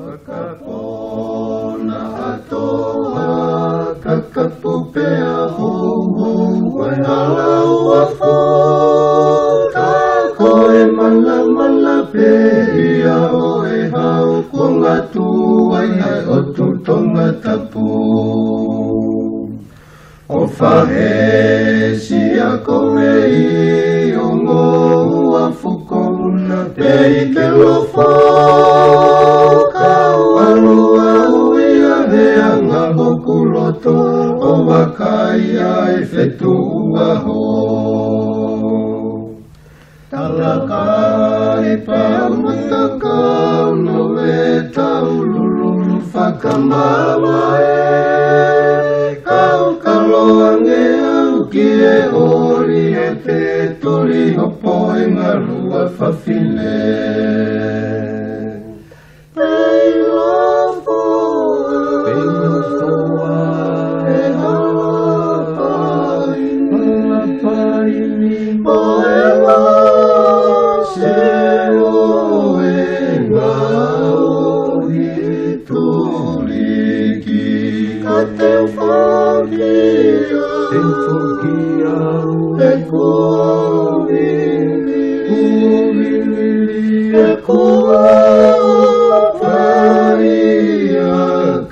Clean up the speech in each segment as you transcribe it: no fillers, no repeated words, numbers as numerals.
Kakapona atoa, kakapupea hongo, wahalau wafo, kakoe mala pea oe hau, kongatu wai otu tonga tapu. O fahe sia komei o ngō uafuko una pei ke lofo kau alua uia hea ngā hoku loto o wakai ai whetu uaho. Talakai pāmataka no me tau lululu whakamamae Kaloange au ki e ori e te turi hopo e ngā rua whawhine. Pei lofoa, e halapai ni moe wa se oe ngā ori turiki. Ka te whakia, e kua whaia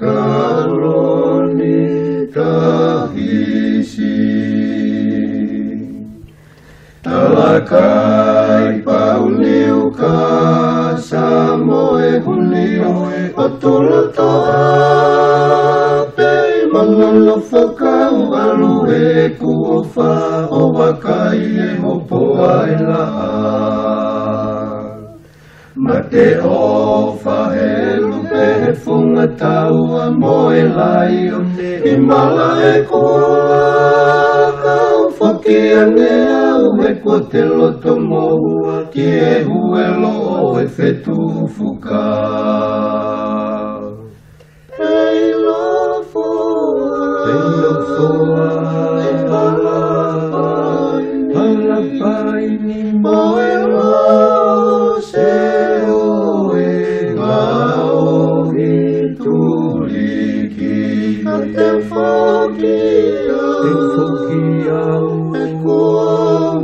karoni tahisi. Talakai pauliu ka samoe hunio o tula toa Malolo whakau alu e kuofa o wakai e hopo ai laha. Ma te ofa he lupe he funga taua moe lai o te imala e koa. Kau whakiange au e kua te loto mohua ki e huelo o e whetu fuka. Halapai ni moe wa se oe ngā ori turiki. Ka te whakia e kua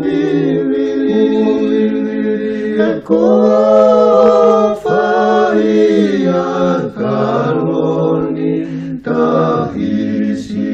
miri e kua whaia karoni tahisi.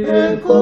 Eko